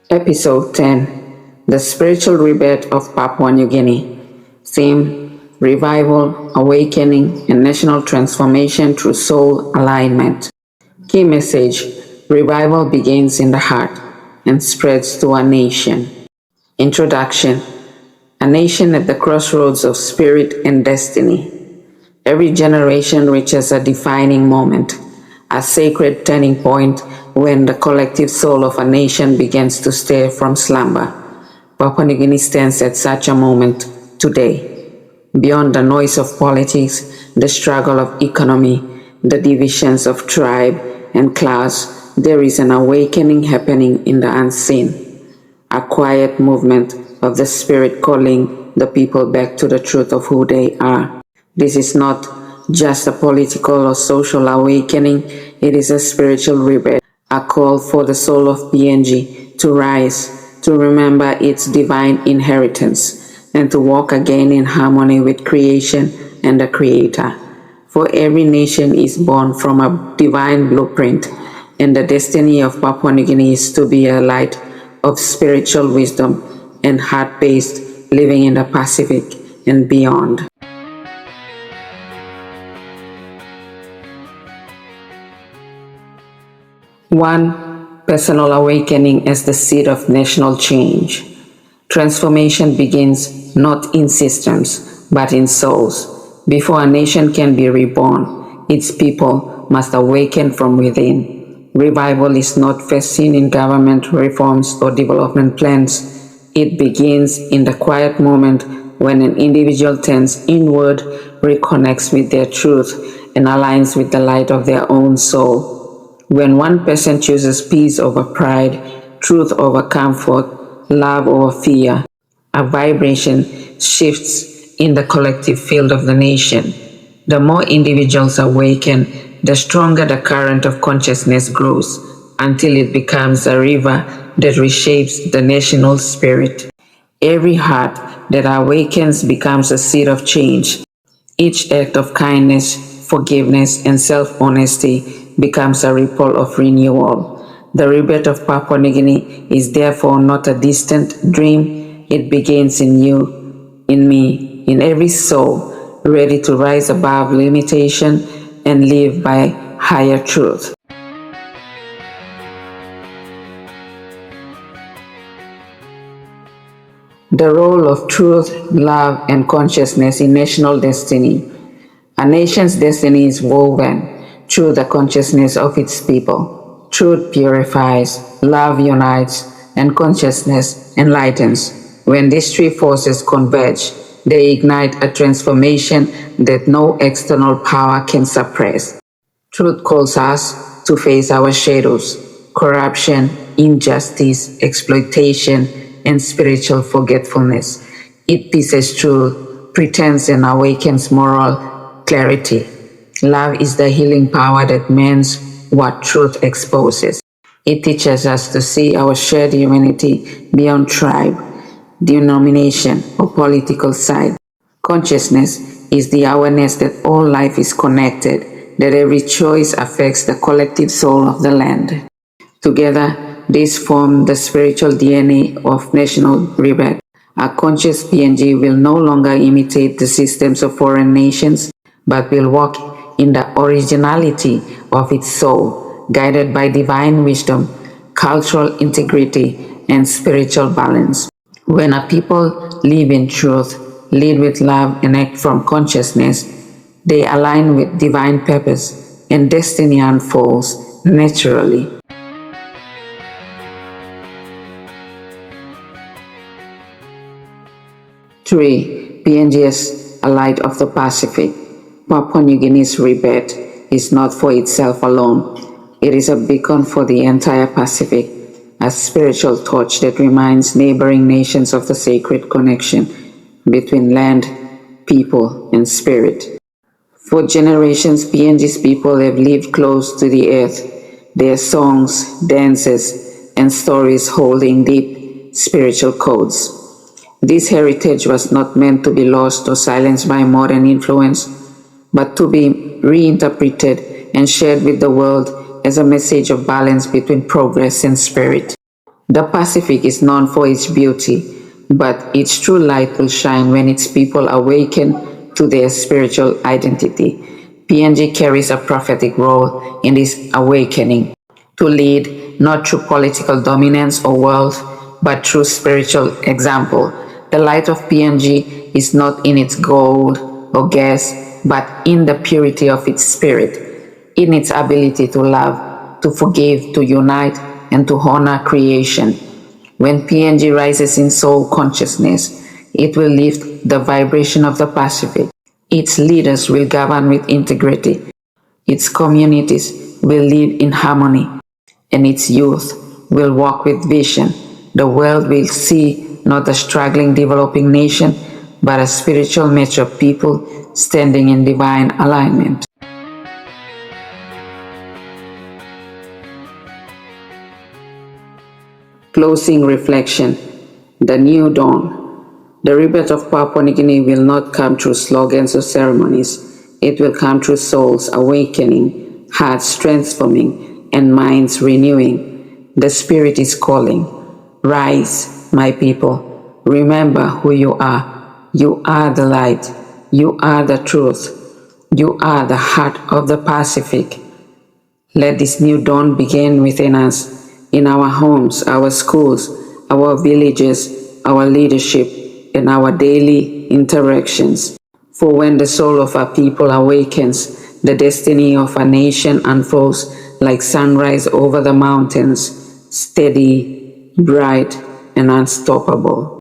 Episode 10: The Spiritual Rebirth of Papua New Guinea. Theme: Revival, Awakening, and National Transformation through Soul Alignment. Key message: Revival begins in the heart and spreads to a nation. Introduction: A nation at the crossroads of spirit and destiny. Every generation reaches a defining moment, a sacred turning point when the collective soul of a nation begins to stir from slumber. Papua New Guinea stands at such a moment today. Beyond the noise of politics, the struggle of economy, the divisions of tribe and class, there is an awakening happening in the unseen, a quiet movement of the spirit calling the people back to the truth of who they are. This is not just a political or social awakening, it is a spiritual rebirth, a call for the soul of PNG to rise, to remember its divine inheritance, and to walk again in harmony with creation and the Creator. For every nation is born from a divine blueprint, and the destiny of Papua New Guinea is to be a light of spiritual wisdom and heart-based living in the Pacific and beyond. 1. Personal awakening as the seed of national change. Transformation begins not in systems, but in souls. Before a nation can be reborn, its people must awaken from within. Revival is not first seen in government reforms or development plans. It begins in the quiet moment when an individual turns inward, reconnects with their truth, and aligns with the light of their own soul. When one person chooses peace over pride, truth over comfort, love over fear, a vibration shifts in the collective field of the nation. The more individuals awaken, the stronger the current of consciousness grows, until it becomes a river that reshapes the national spirit. Every heart that awakens becomes a seed of change. Each act of kindness, forgiveness, and self-honesty becomes a ripple of renewal. The rebirth of Papua New Guinea is therefore not a distant dream. It begins in you, in me, in every soul, ready to rise above limitation and live by higher truth. The role of truth, love, and consciousness in national destiny. A nation's destiny is woven through the consciousness of its people. Truth purifies, love unites, and consciousness enlightens. When these three forces converge, they ignite a transformation that no external power can suppress. Truth calls us to face our shadows, corruption, injustice, exploitation, and spiritual forgetfulness. It pierces truth, pretends, and awakens moral clarity. Love is the healing power that mends what truth exposes. It teaches us to see our shared humanity beyond tribe, denomination, or political side. Consciousness is the awareness that all life is connected, that every choice affects the collective soul of the land. Together, these form the spiritual DNA of national rebirth. A conscious PNG will no longer imitate the systems of foreign nations, but will walk in the originality of its soul, guided by divine wisdom, cultural integrity, and spiritual balance. When a people live in truth, lead with love, and act from consciousness, they align with divine purpose, and destiny unfolds naturally. Three, PNG as a light of the Pacific. Papua New Guinea's rebirth is not for itself alone. It is a beacon for the entire Pacific, a spiritual torch that reminds neighboring nations of the sacred connection between land, people, and spirit. For generations, PNG's people have lived close to the earth, their songs, dances, and stories holding deep spiritual codes. This heritage was not meant to be lost or silenced by modern influence, but to be reinterpreted and shared with the world as a message of balance between progress and spirit. The Pacific is known for its beauty, but its true light will shine when its people awaken to their spiritual identity. PNG carries a prophetic role in this awakening, to lead not through political dominance or wealth, but through spiritual example. The light of PNG is not in its gold or gas, but in the purity of its spirit, in its ability to love, to forgive, to unite, and to honor creation. When PNG rises in soul consciousness, it will lift the vibration of the Pacific. Its leaders will govern with integrity. Its communities will live in harmony, and its youth will walk with vision. The world will see not a struggling developing nation, but a spiritual mature people standing in divine alignment. Closing reflection. The new dawn. The rebirth of Papua New Guinea will not come through slogans or ceremonies. It will come through souls awakening, hearts transforming, and minds renewing. The Spirit is calling. Rise, my people. Remember who you are. You are the light. You are the truth. You are the heart of the Pacific. Let this new dawn begin within us, in our homes, our schools, our villages, our leadership, and our daily interactions. For when the soul of our people awakens, the destiny of a nation unfolds like sunrise over the mountains, steady, bright, and unstoppable.